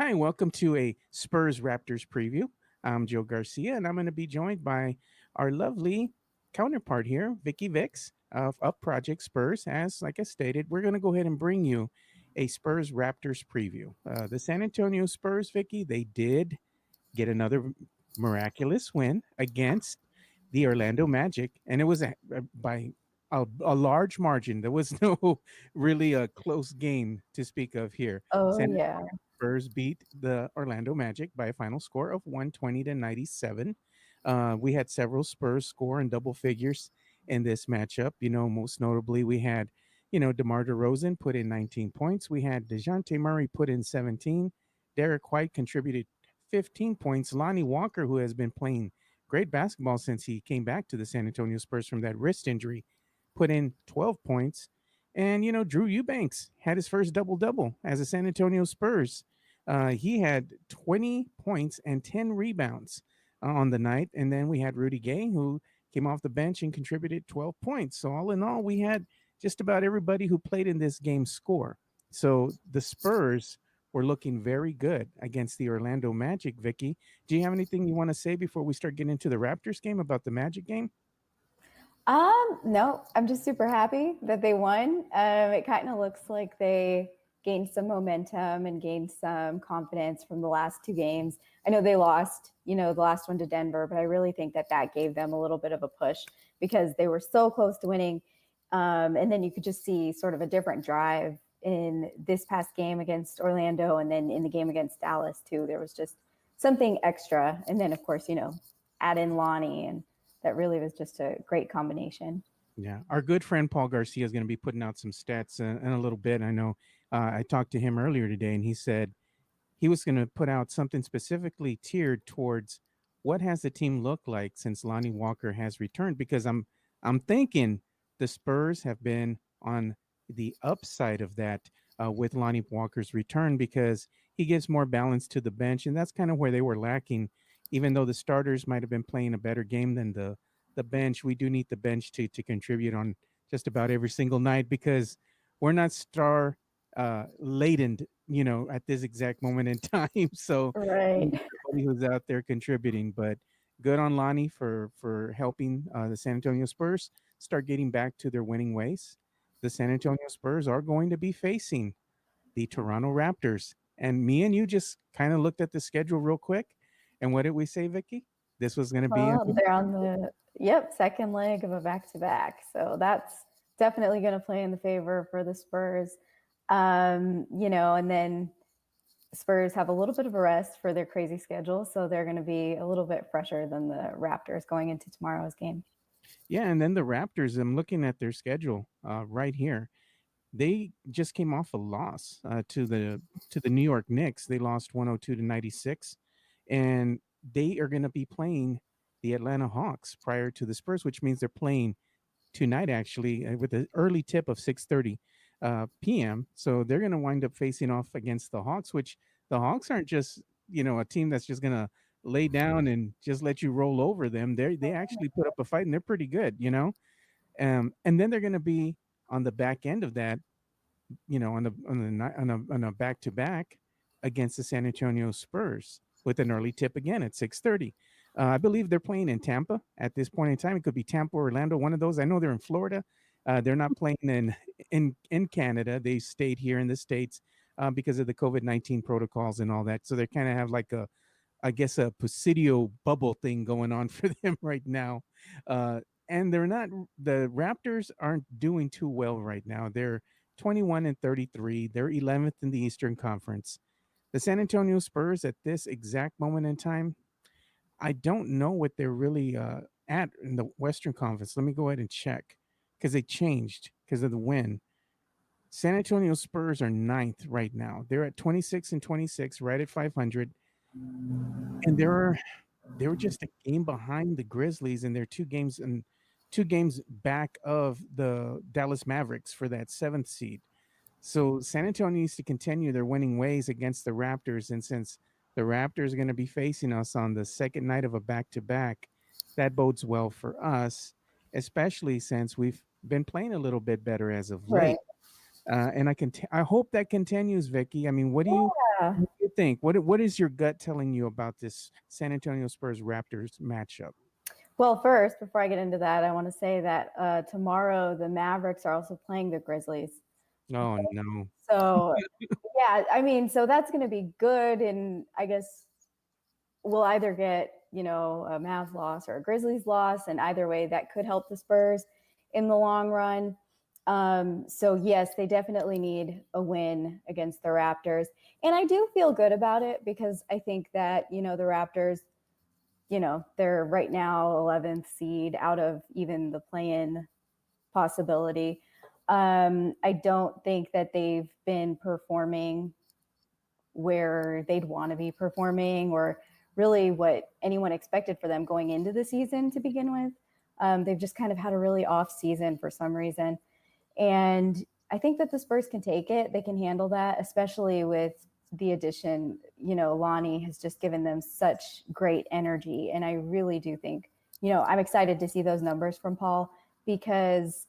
Hi, welcome to a Spurs Raptors preview. I'm Joe Garcia, and I'm going to be joined by our lovely counterpart here, Vicky Vix of Up Project Spurs. As like I stated, we're going to go ahead and bring you a Spurs Raptors preview. The San Antonio Spurs, Vicky, they did get another miraculous win against the Orlando Magic, and it was by a large margin. There was no really a close game to speak of here. Oh, San yeah. Antonio Spurs beat the Orlando Magic by a final score of 120-97. We had several Spurs score in double figures in this matchup. Most notably, we had, DeMar DeRozan put in 19 points. We had DeJounte Murray put in 17. Derek White contributed 15 points. Lonnie Walker, who has been playing great basketball since he came back to the San Antonio Spurs from that wrist injury, put in 12 points. And, Drew Eubanks had his first double double as a San Antonio Spurs. He had 20 points and 10 rebounds on the night. And then we had Rudy Gay, who came off the bench and contributed 12 points. So, all in all, we had just about everybody who played in this game score. So, the Spurs were looking very good against the Orlando Magic, Vicky. Do you have anything you want to say before we start getting into the Raptors game about the Magic game? No, I'm just super happy that they won. It kind of looks like they gained some momentum and gained some confidence from the last two games. I know they lost, the last one to Denver, but I really think that that gave them a little bit of a push because they were so close to winning. And then you could just see sort of a different drive in this past game against Orlando and then in the game against Dallas, too. There was just something extra. And then, of course, add in Lonnie, and that really was just a great combination. Yeah, our good friend Paul Garcia is going to be putting out some stats in a little bit. I know I talked to him earlier today, and he said he was going to put out something specifically tiered towards what has the team looked like since Lonnie Walker has returned. Because I'm thinking the Spurs have been on the upside of that with Lonnie Walker's return because he gives more balance to the bench, and that's kind of where they were lacking. Even though the starters might have been playing a better game than the bench, we do need the bench to contribute on just about every single night because we're not star laden, at this exact moment in time. So we Right. need everybody who's out there contributing. But good on Lonnie for helping the San Antonio Spurs start getting back to their winning ways. The San Antonio Spurs are going to be facing the Toronto Raptors. And me and you just kind of looked at the schedule real quick. And what did we say, Vicky? This was going to be Well, they're on the second leg of a back to back, so that's definitely going to play in the favor for the Spurs. And then Spurs have a little bit of a rest for their crazy schedule, so they're going to be a little bit fresher than the Raptors going into tomorrow's game. yeah. And then the Raptors, I'm looking at their schedule right here. They just came off a loss to the New York Knicks. They lost 102-96, and they are going to be playing the Atlanta Hawks prior to the Spurs, which means they're playing tonight actually with an early tip of 6:30 p.m. So they're going to wind up facing off against the Hawks, which the Hawks aren't just a team that's just going to lay down and just let you roll over them. They actually put up a fight and they're pretty good. And then they're going to be on the back end of that, on a back to back against the San Antonio Spurs with an early tip again at 6:30. I believe they're playing in Tampa at this point in time. It could be Tampa or Orlando, one of those. I know they're in Florida. They're not playing in Canada. They stayed here in the States because of the COVID-19 protocols and all that. So they kind of have like I guess, a Presidio bubble thing going on for them right now. And the Raptors aren't doing too well right now. They're 21-33. They're 11th in the Eastern Conference. The San Antonio Spurs at this exact moment in time, I don't know what they're really at in the Western Conference. Let me go ahead and check because they changed because of the win. San Antonio Spurs are ninth right now. They're at 26-26, right at 500, and they were just a game behind the Grizzlies, and they're two games back of the Dallas Mavericks for that seventh seed. So San Antonio needs to continue their winning ways against the Raptors. And since the Raptors are going to be facing us on the second night of a back to back, that bodes well for us, especially since we've been playing a little bit better as of Right. late. And I hope that continues, Vicky. I mean, Yeah. what do you think? What is your gut telling you about this San Antonio Spurs Raptors matchup? Well, first, before I get into that, I want to say that tomorrow the Mavericks are also playing the Grizzlies. Oh no. So, yeah, I mean, so that's going to be good. And I guess we'll either get, a Mavs loss or a Grizzlies loss. And either way, that could help the Spurs in the long run. So, yes, they definitely need a win against the Raptors. And I do feel good about it because I think that, the Raptors, they're right now 11th seed out of even the play-in possibility. I don't think that they've been performing where they'd want to be performing or really what anyone expected for them going into the season to begin with. They've just kind of had a really off season for some reason. And I think that the Spurs can take it. They can handle that, especially with the addition. Lonnie has just given them such great energy. And I really do think, I'm excited to see those numbers from Paul because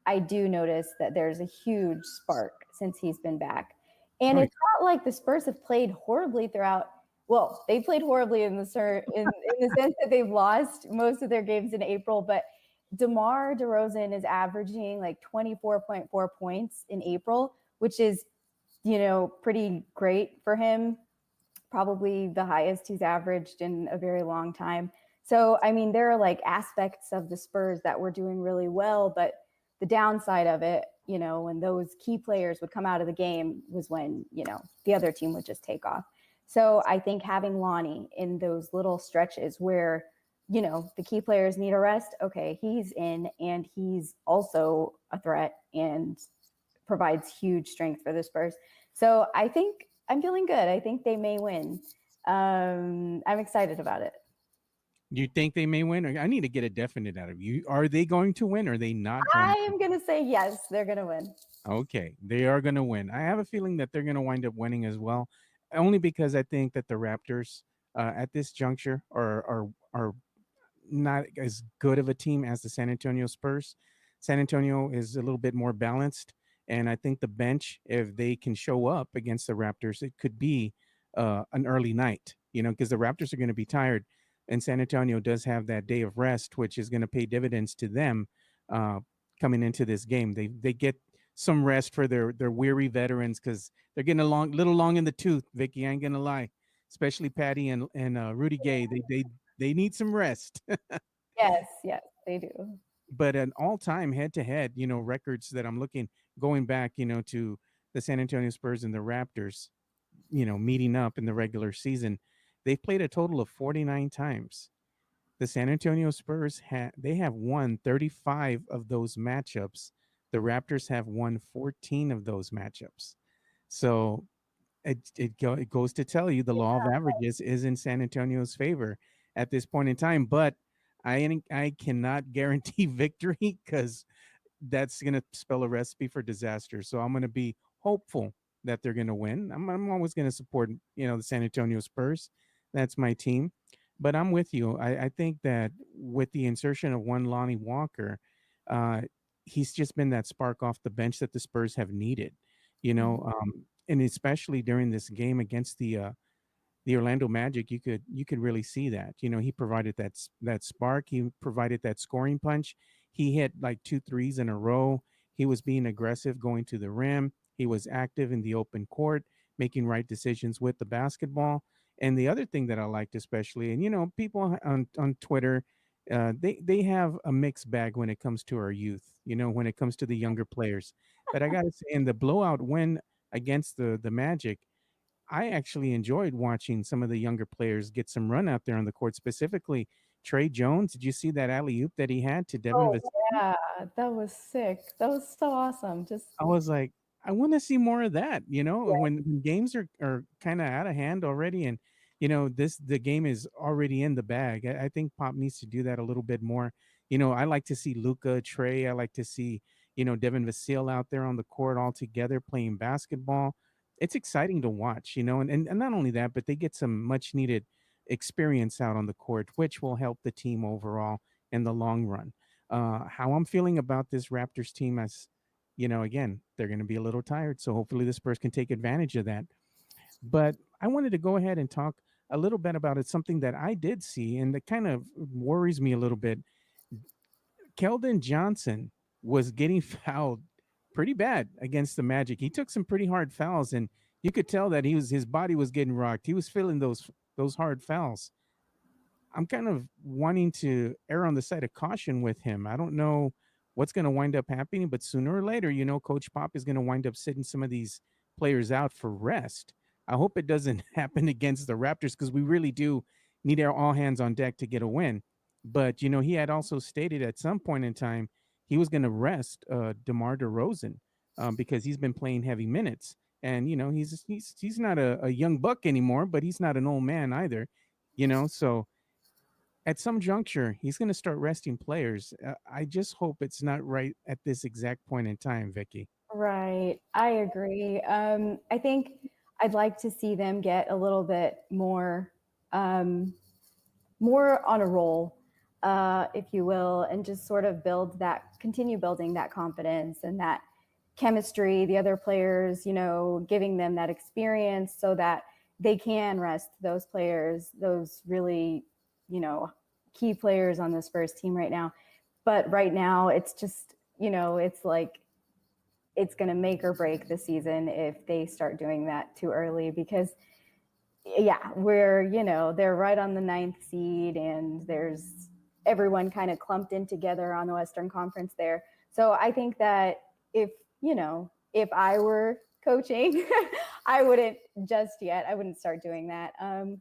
I do notice that there's a huge spark since he's been back. And Oh, yeah. it's not like the Spurs have played horribly throughout. Well, they played horribly in the sense that they've lost most of their games in April, but DeMar DeRozan is averaging like 24.4 points in April, which is, pretty great for him, probably the highest he's averaged in a very long time. So, I mean, there are like aspects of the Spurs that were doing really well, but the downside of it, when those key players would come out of the game was when, the other team would just take off. So I think having Lonnie in those little stretches where, the key players need a rest, okay, he's in and he's also a threat and provides huge strength for the Spurs. So I think I'm feeling good. I think they may win. I'm excited about it. You think they may win? I need to get a definite out of you. Are they going to win? Or are they not I going to? am going to say yes, they're going to win. Okay, they are going to win. I have a feeling that they're going to wind up winning as well, only because I think that the Raptors at this juncture are not as good of a team as the San Antonio Spurs. San Antonio is a little bit more balanced, and I think the bench, if they can show up against the Raptors, it could be an early night. Because the Raptors are going to be tired, and San Antonio does have that day of rest, which is going to pay dividends to them uh, coming into this game. They get some rest for their weary veterans because they're getting a little long in the tooth. Vicky, I ain't gonna lie, especially Patty and Rudy Gay. They need some rest. Yes, yes, they do. But an all-time head-to-head, records that I'm looking going back, to the San Antonio Spurs and the Raptors, meeting up in the regular season, they've played a total of 49 times. The San Antonio Spurs they have won 35 of those matchups. The Raptors have won 14 of those matchups. So it goes to tell you the law of averages is in San Antonio's favor at this point in time. But I cannot guarantee victory because that's going to spell a recipe for disaster. So I'm going to be hopeful that they're going to win. I'm always going to support the San Antonio Spurs. That's my team. But I'm with you. I think that with the insertion of one Lonnie Walker, uh, he's just been that spark off the bench that the Spurs have needed. Mhm. And especially during this game against the Orlando Magic, you could really see that. He provided that spark. He provided that scoring punch. He hit like two threes in a row. He was being aggressive going to the rim. He was active in the open court, making right decisions with the basketball. And the other thing that I liked especially, and people on Twitter, they have a mixed bag when it comes to our youth. When it comes to the younger players. But I got to say, in the blowout win against the Magic, I actually enjoyed watching some of the younger players get some run out there on the court, specifically Trey Jones. Did you see that alley oop that he had to Devin Oh, Vassell? yeah, that was sick. That was so awesome. Just I was like, I want to see more of that. yeah. When games are kind of out of hand already, and the game is already in the bag. I think Pop needs to do that a little bit more. I like to see Luca, Trey. I like to see Devin Vassell out there on the court all together playing basketball. It's exciting to watch. And not only that, but they get some much needed experience out on the court, which will help the team overall in the long run. How I'm feeling about this Raptors team as again, they're going to be a little tired. So hopefully the Spurs can take advantage of that. But I wanted to go ahead and talk a little bit about it, something that I did see and that kind of worries me a little bit. Keldon Johnson was getting fouled pretty bad against the Magic. He took some pretty hard fouls, and you could tell that his body was getting rocked. He was feeling those hard fouls. I'm kind of wanting to err on the side of caution with him. I don't know what's going to wind up happening, but sooner or later, Coach Pop is going to wind up sitting some of these players out for rest. I hope it doesn't happen against the Raptors because we really do need our all hands on deck to get a win. But he had also stated at some point in time he was going to rest DeMar DeRozan because he's been playing heavy minutes, and he's not a young buck anymore, but he's not an old man either. So at some juncture, he's going to start resting players. I just hope it's not right at this exact point in time, Vicky. Right. I agree. I think I'd like to see them get a little bit um, more on a roll, if you will, and just sort of continue building that confidence and that chemistry, the other players, giving them that experience so that they can rest those players, those really, you know, key players on this first team right now. But right now, it's just, it's like it's going to make or break the season if they start doing that too early because yeah, they're right on the ninth seed and there's everyone kind of clumped in together on the Western Conference there. So I think that if I were coaching, I wouldn't just yet. I wouldn't start doing that. I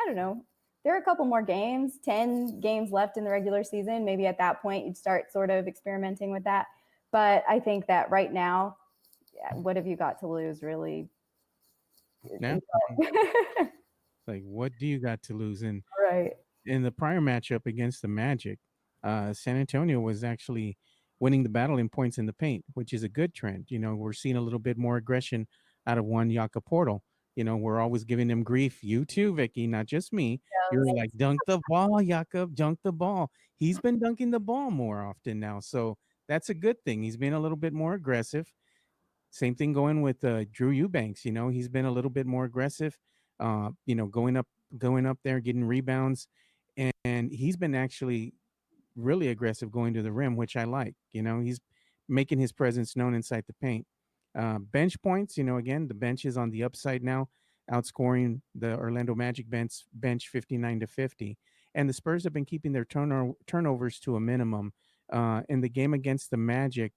don't know. There are a couple more games, 10 games left in the regular season. Maybe at that point you'd start sort of experimenting with that. But I think that right now, what have you got to lose, really? Yeah. Like, what do you got to lose? And Right. in the prior matchup against the Magic, San Antonio was actually winning the battle in points in the paint, which is a good trend. We're seeing a little bit more aggression out of one Yaka Portal. We're always giving him grief. You too, Vicky, not just me. You're Yes. like, dunk the ball, Jakob, dunk the ball. He's been dunking the ball more often now. So that's a good thing. He's been a little bit more aggressive. Same thing going with Drew Eubanks. He's been a little bit more aggressive. Going up there, getting rebounds, and he's been actually really aggressive going to the rim, which I like. He's making his presence known inside the paint. Bench points. Again, the bench is on the upside now, outscoring the Orlando Magic bench 59-50, and the Spurs have been keeping their turnovers to a minimum. In the game against the Magic,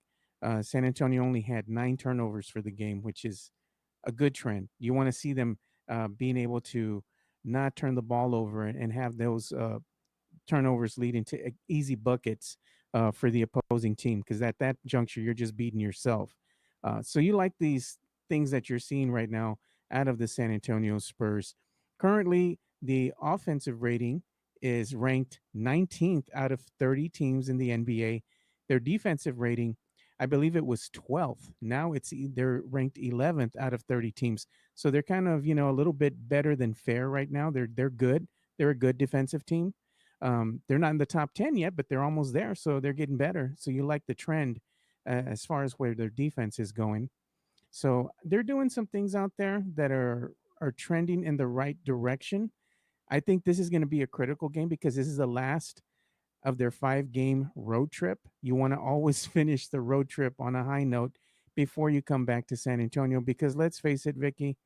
San Antonio only had 9 turnovers for the game, which is a good trend. You want to see them being able to not turn the ball over and have those turnovers leading to easy buckets for the opposing team, because at that juncture, you're just beating yourself. So you like these things that you're seeing right now out of the San Antonio Spurs. Currently, the offensive rating is ranked 19th out of 30 teams in the NBA. Their defensive rating, I believe it was 12th. Now they're ranked 11th out of 30 teams. So they're kind of, a little bit better than fair right now. They're good. They're a good defensive team. They're not in the top 10 yet, but they're almost there. So they're getting better. So you like the trend as far as where their defense is going. So they're doing some things out there that are trending in the right direction. I think this is going to be a critical game because this is the last of their 5-game road trip. You want to always finish the road trip on a high note before you come back to San Antonio because let's face it, Vicky,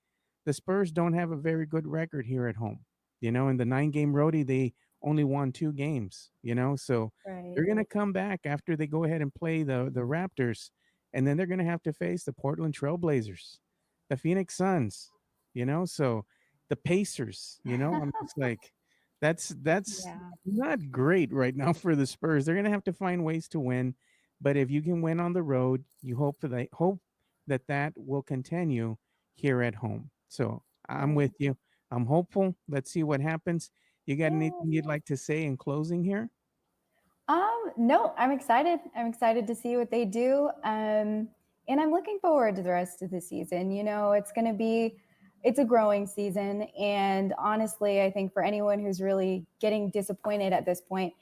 the Spurs don't have a very good record here at home. In the 9-game roadie, they only won 2 games, so Right. they're going to come back after they go ahead and play the Raptors, and then they're going to have to face the Portland Trailblazers, the Phoenix Suns, so the Pacers, I'm just like, that's Yeah. not great right now for the Spurs. They're going to have to find ways to win, but if you can win on the road, you hope that will continue here at home. So I'm Right. with you. I'm hopeful. Let's see what happens. You got anything you'd Yeah. like to say in closing here? No, I'm excited. I'm excited to see what they do. And I'm looking forward to the rest of the season. It's a growing season. And honestly, I think for anyone who's really getting disappointed at this point,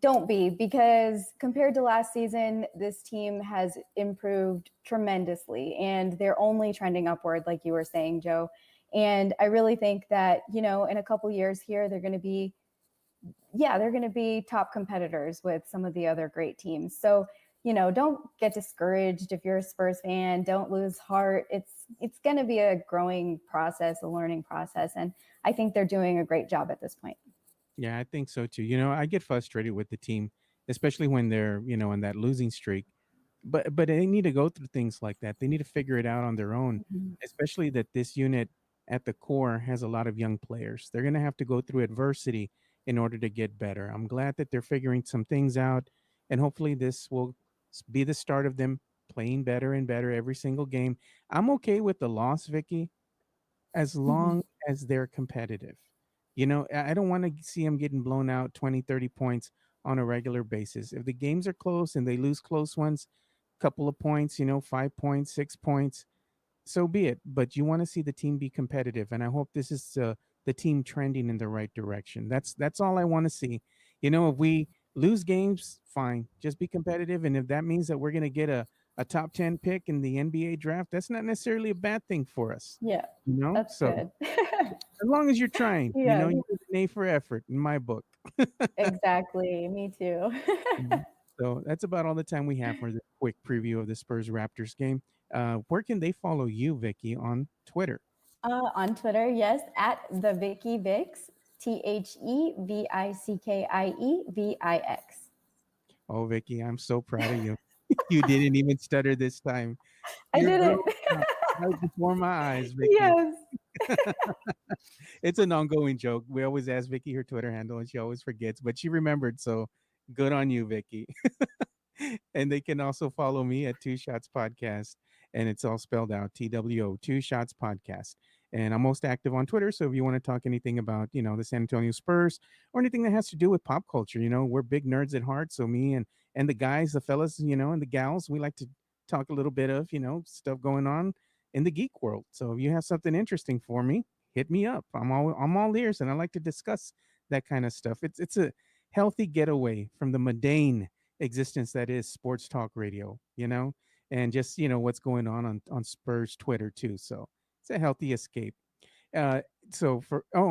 Don't be, because compared to last season, this team has improved tremendously and they're only trending upward, like you were saying, Joe. And I really think that, in a couple years here, they're going to be, yeah, they're going to be top competitors with some of the other great teams. So, don't get discouraged if you're a Spurs fan. Don't lose heart. It's going to be a growing process, a learning process, and I think they're doing a great job at this point. Yeah, I think so too. I get frustrated with the team, especially when they're, in that losing streak. But they need to go through things like that. They need to figure it out on their own, Mhm. especially that this unit at the core has a lot of young players. They're going to have to go through adversity in order to get better. I'm glad that they're figuring some things out, and hopefully this will be the start of them playing better and better every single game. I'm okay with the loss, Vicky, as Mhm. long as they're competitive. I don't want to see them getting blown out 20, 30 points on a regular basis. If the games are close and they lose close ones, couple of points, 5 points, 6 points, so be it. But you want to see the team be competitive, and I hope this is the team trending in the right direction. That's all I want to see. If we lose games, fine, just be competitive, and if that means that we're going to get a top 10 pick in the NBA draft, that's not necessarily a bad thing for us. Yeah, that's So good. as long as you're trying, Yeah, you get an A for effort in my book. exactly. Me too. Mhm. So that's about all the time we have for the quick preview of the Spurs Raptors game. Where can they follow you, Vicky, on Twitter? On Twitter, yes, at the Vicky Vix, TheVickievix. Oh, Vicky, I'm so proud of you. You didn't even stutter this time. I You're did growing it. up right before my eyes, Vicky. Yes. It's an ongoing joke. We always ask Vicky her Twitter handle, and she always forgets, but she remembered. So good on you, Vicky. And they can also follow me at Two Shots Podcast, and it's all spelled out TWO, Two Shots Podcast. And I'm most active on Twitter. So if you want to talk anything about, the San Antonio Spurs or anything that has to do with pop culture, we're big nerds at heart. So me and the guys, the fellas, and the gals, we like to talk a little bit of, stuff going on in the geek world. So if you have something interesting for me, hit me up. I'm all ears, and I like to discuss that kind of stuff. It's a healthy getaway from the mundane existence that is sports talk radio, and just what's going on Spurs Twitter too. So it's a healthy escape. Uh, so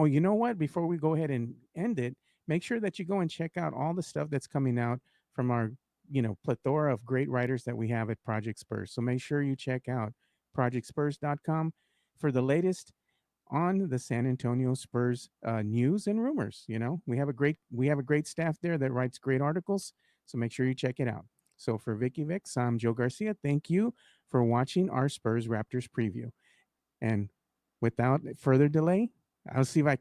you know what? Before we go ahead and end it, make sure that you go and check out all the stuff that's coming out from our plethora of great writers that we have at Project Spurs. So make sure you check out projectspurs.com for the latest on the San Antonio Spurs news and rumors. We have a great staff there that writes great articles. So make sure you check it out. So for Vicky Vix, I'm Joe Garcia. Thank you for watching our Spurs Raptors preview. And without further delay, I'll see if I